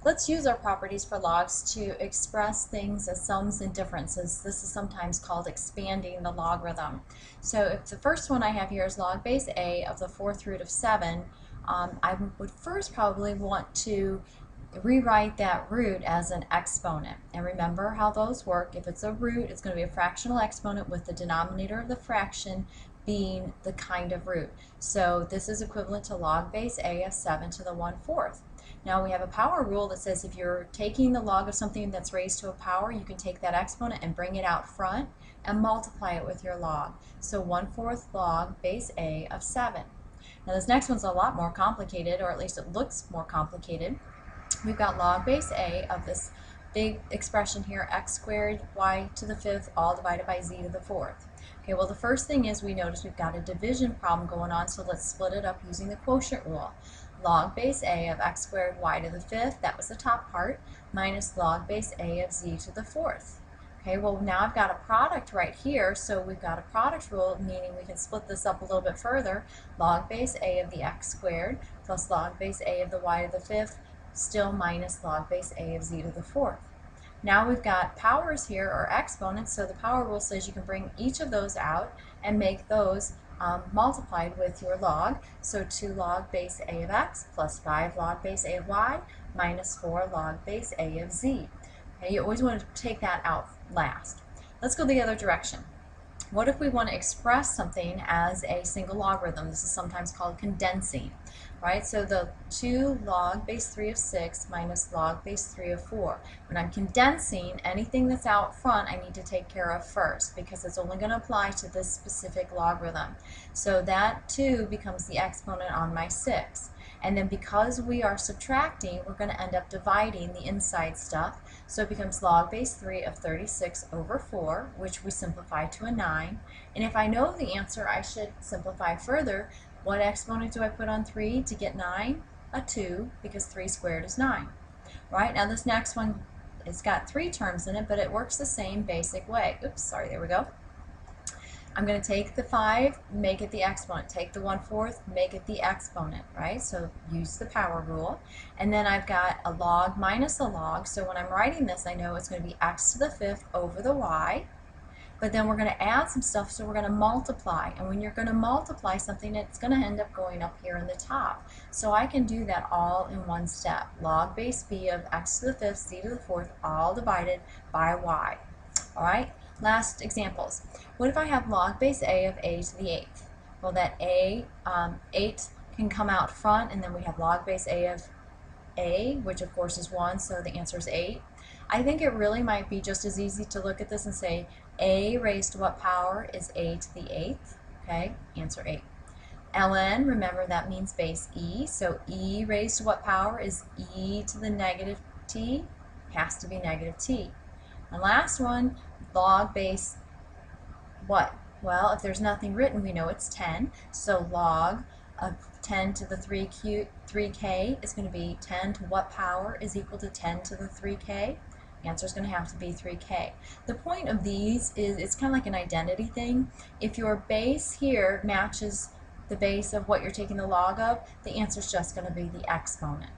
Let's use our properties for logs to express things as sums and differences. This is sometimes called expanding the logarithm. So if the first one I have here is log base a of the fourth root of 7, I would first probably want to rewrite that root as an exponent. And remember how those work. If it's a root, it's going to be a fractional exponent with the denominator of the fraction being the kind of root. So this is equivalent to log base a of 7 to the 1/4. Now we have a power rule that says if you're taking the log of something that's raised to a power, you can take that exponent and bring it out front and multiply it with your log. So 1/4 log base a of 7. Now this next one's a lot more complicated, or at least it looks more complicated. We've got log base a of this big expression here, x squared y to the 5th all divided by z to the 4th. Okay, well the first thing is we notice we've got a division problem going on, so let's split it up using the quotient rule. Log base a of x squared y to the 5th, that was the top part, minus log base a of z to the 4th. Okay, well now I've got a product right here, so we've got a product rule, meaning we can split this up a little bit further. Log base a of the x squared plus log base a of the y to the 5th, still minus log base a of z to the 4th. Now we've got powers here, or exponents, so the power rule says you can bring each of those out and make those multiplied with your log. So 2 log base a of x plus 5 log base a of y minus 4 log base a of z. Okay, you always want to take that out last. Let's go the other direction. What if we want to express something as a single logarithm? This is sometimes called condensing, right? So the 2 log base 3 of 6 minus log base 3 of 4. When I'm condensing, anything that's out front I need to take care of first because it's only going to apply to this specific logarithm. So that 2 becomes the exponent on my 6. And then because we are subtracting, we're going to end up dividing the inside stuff. So it becomes log base 3 of 36 over 4, which we simplify to a 9. And if I know the answer, I should simplify further. What exponent do I put on 3 to get 9? A 2, because 3 squared is 9. Right? Now this next one, it's got 3 terms in it, but it works the same basic way. Oops, sorry, there we go. I'm going to take the 5, make it the exponent. Take the 1/4, make it the exponent, right? So use the power rule. And then I've got a log minus a log. So when I'm writing this, I know it's going to be x to the 5th over the y. But then we're going to add some stuff, so we're going to multiply. And when you're going to multiply something, it's going to end up going up here in the top. So I can do that all in one step. Log base b of x to the 5th, z to the 4th, all divided by y. All right? Last examples. What if I have log base a of a to the 8th? Well, that 8 can come out front, and then we have log base a of a, which of course is 1, so the answer is 8. I think it really might be just as easy to look at this and say a raised to what power is a to the 8th? Okay, answer 8. ln, remember that means base e, so e raised to what power is e to the negative t? Has to be negative t. And last one, log base what? Well, if there's nothing written, we know it's 10. So log of 10 to the 3k is going to be 10 to what power is equal to 10 to the 3k? The answer is going to have to be 3k. The point of these is it's kind of like an identity thing. If your base here matches the base of what you're taking the log of, the answer is just going to be the exponent.